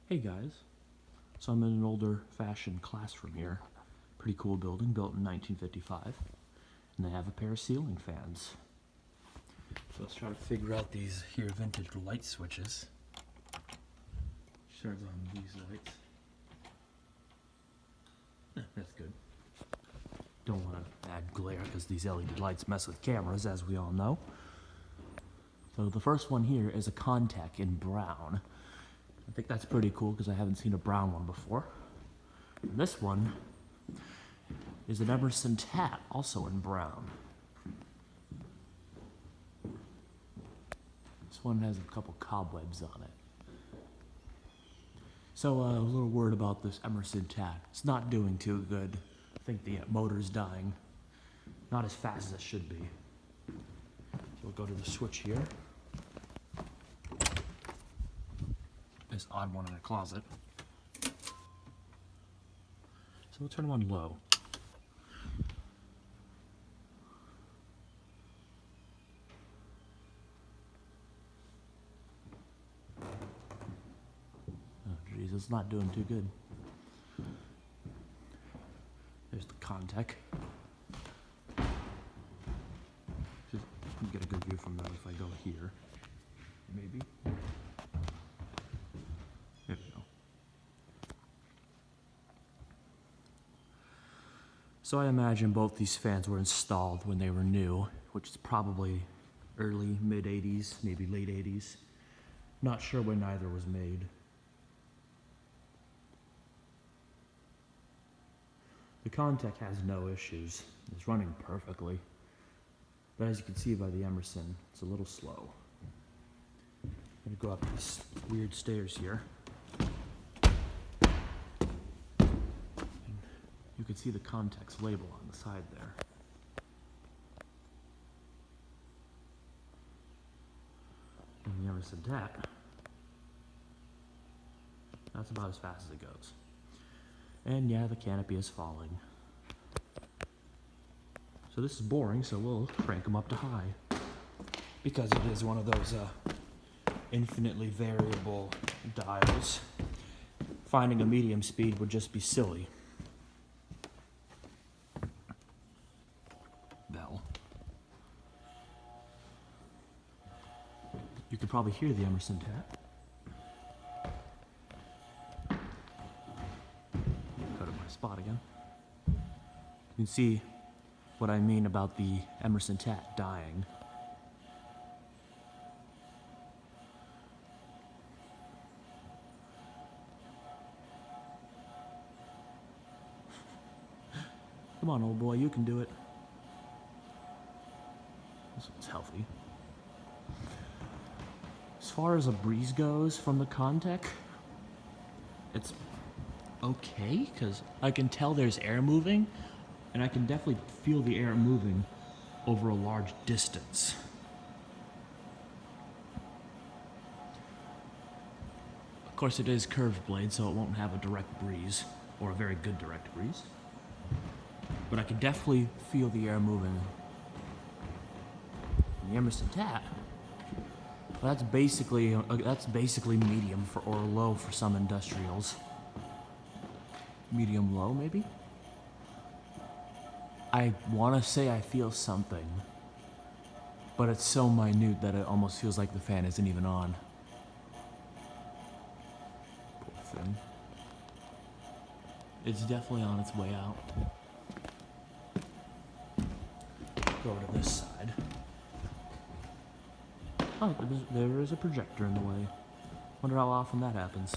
Hey guys, so I'm in an older fashioned classroom here. Pretty cool building, built in 1955. And they have a pair of ceiling fans. So let's try to figure out these here vintage light switches. Turns on these lights. That's good. Don't want to add glare because these LED lights mess with cameras, as we all know. So the first one here is a Contech in brown. I think that's pretty cool because I haven't seen a brown one before. And this one is an Emerson TAT, also in brown. This one has a couple cobwebs on it. So a little word about this Emerson TAT. It's not doing too good. I think the motor's dying. Not as fast as it should be. So we'll go to the switch here. This odd one in a closet. So we'll turn them on low. Oh geez, it's not doing too good. There's the Contech. Just get a good view from that if I go here. Maybe. There we go. So I imagine both these fans were installed when they were new, which is probably early, mid-80s, maybe late 80s. Not sure when either was made. The Contech has no issues. It's running perfectly. But as you can see by the Emerson, it's a little slow. I'm gonna go up these weird stairs here. You can see the Contech's label on the side there. And the Emerson TAT, that's about as fast as it goes. And yeah, the canopy is falling. So this is boring, so we'll crank them up to high. Because it is one of those infinitely variable dials. Finding a medium speed would just be silly. Bell. You can probably hear the Emerson TAT. Go to my spot again. You can see what I mean about the Emerson TAT dying. Come on, old boy, you can do it. This one's healthy. As far as a breeze goes from the Contech, it's okay, because I can tell there's air moving, and I can definitely feel the air moving over a large distance. Of course, it is curved blade, so it won't have a direct breeze, or a very good direct breeze. But I can definitely feel the air moving. And the Emerson TAT, well, that's basically medium for or low for some industrials. Medium low, maybe. I want to say I feel something, but it's so minute that it almost feels like the fan isn't even on. Poor thing. It's definitely on its way out. Go over to this side. Oh, there is a projector in the way. Wonder how often that happens.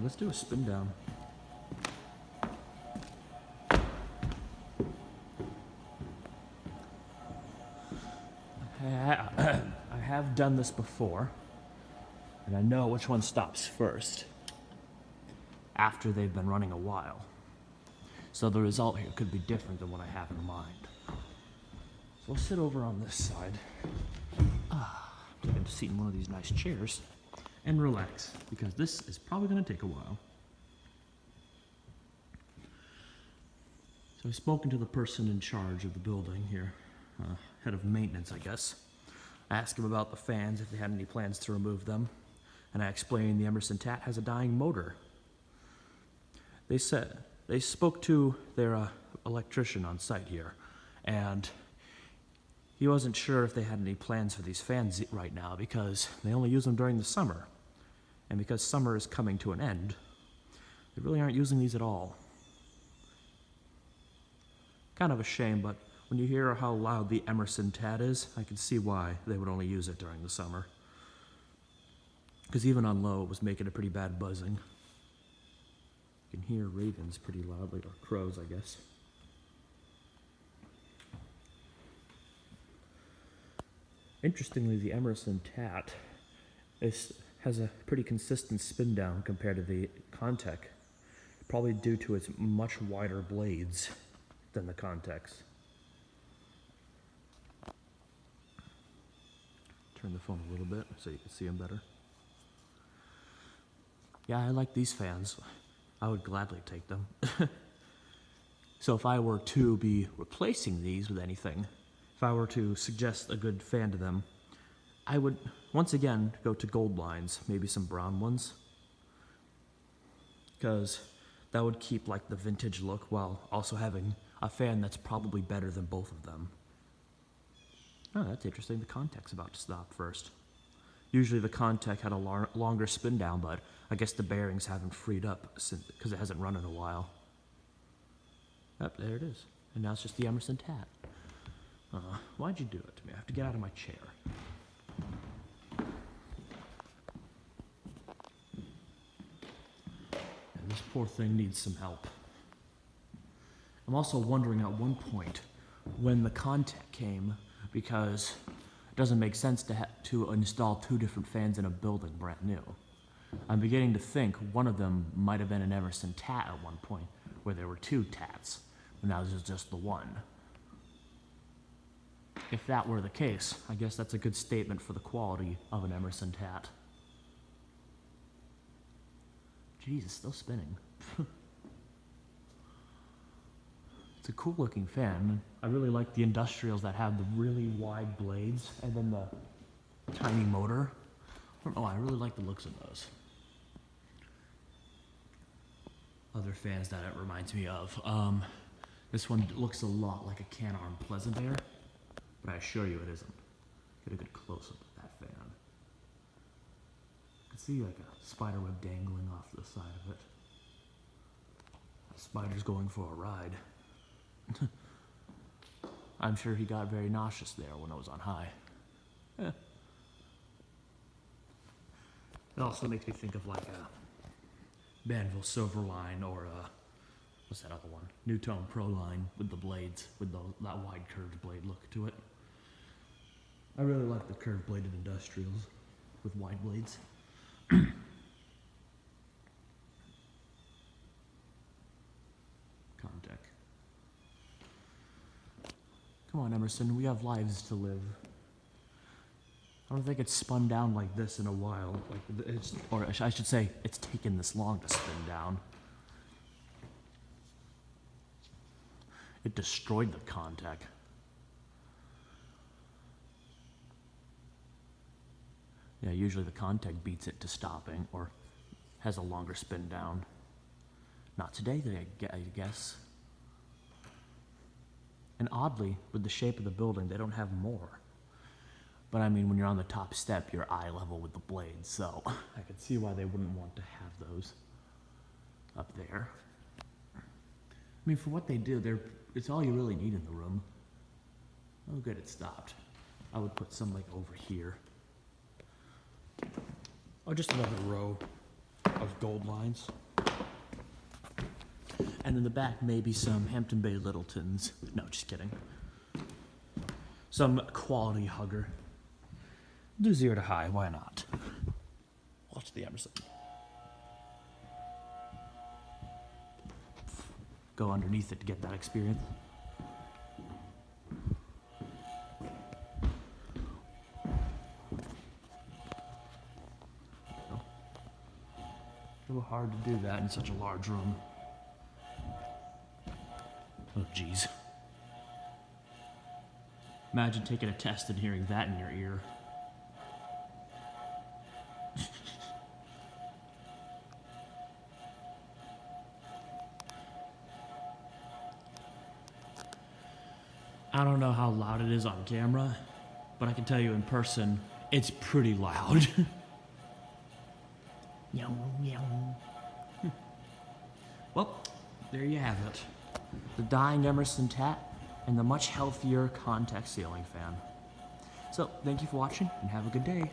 Let's do a spin down. I have done this before, and I know which one stops first after they've been running a while. So the result here could be different than what I have in mind. So we'll sit over on this side. Take a seat in one of these nice chairs and relax, because this is probably going to take a while. So I've spoken to the person in charge of the building here. head of maintenance, I guess. I asked him about the fans, if they had any plans to remove them, and I explained the Emerson TAT has a dying motor. They said they spoke to their electrician on site here, and he wasn't sure if they had any plans for these fans right now because they only use them during the summer. And because summer is coming to an end, they really aren't using these at all. Kind of a shame, but when you hear how loud the Emerson TAT is, I can see why they would only use it during the summer. Because even on low, it was making a pretty bad buzzing. You can hear ravens pretty loudly, or crows, I guess. Interestingly, the Emerson TAT has a pretty consistent spin down compared to the Contech, probably due to its much wider blades than the Contech's. Turn the phone a little bit so you can see them better. Yeah, I like these fans. I would gladly take them. So if I were to be replacing these with anything, if I were to suggest a good fan to them, I would once again go to gold lines, maybe some brown ones, because that would keep like the vintage look while also having a fan that's probably better than both of them. Oh, that's interesting. The Contech's about to stop first. Usually the Contech had a longer spin down, but I guess the bearings haven't freed up because it hasn't run in a while. Yep, there it is. And now it's just the Emerson TAT. Why'd you do it to me? I have to get out of my chair. And this poor thing needs some help. I'm also wondering at one point when the Contech came, because it doesn't make sense to install two different fans in a building brand new. I'm beginning to think one of them might have been an Emerson TAT at one point, where there were two TATs, and now there's just the one. If that were the case, I guess that's a good statement for the quality of an Emerson TAT. Jeez, it's still spinning. It's a cool looking fan. I really like the industrials that have the really wide blades and then the tiny motor. I don't know, I really like the looks of those. Other fans that it reminds me of. This one looks a lot like a Canarm Pleasantaire, but I assure you it isn't. Get a good close-up of that fan. You can see like a spider web dangling off the side of it. That spider's going for a ride. I'm sure he got very nauseous there when I was on high. It also makes me think of like a Banville Silverline or what's that other one? Newtone Proline with the blades, with that wide curved blade look to it. I really like the curved bladed industrials with wide blades. Contech. Come on, Emerson, we have lives to live. I don't think it's spun down like this in a while. Or I should say, it's taken this long to spin down. It destroyed the Contech. Yeah, usually the Contech beats it to stopping or has a longer spin down. Not today, I guess. And oddly, with the shape of the building, they don't have more. But I mean, when you're on the top step, you're eye level with the blades, so I could see why they wouldn't want to have those up there. I mean, for what they do, it's all you really need in the room. Oh, good, it stopped. I would put some like over here. Or just another row of gold lines. And in the back, maybe some Hampton Bay Littletons. No, just kidding. Some quality hugger. Do 0 to high, why not? Watch the Emerson. Go underneath it to get that experience. A little hard to do that in such a large room. Oh, geez. Imagine taking a test and hearing that in your ear. I don't know how loud it is on camera, but I can tell you in person, it's pretty loud. Well, there you have it. The dying Emerson TAT and the much healthier Contech ceiling fan. So, thank you for watching and have a good day.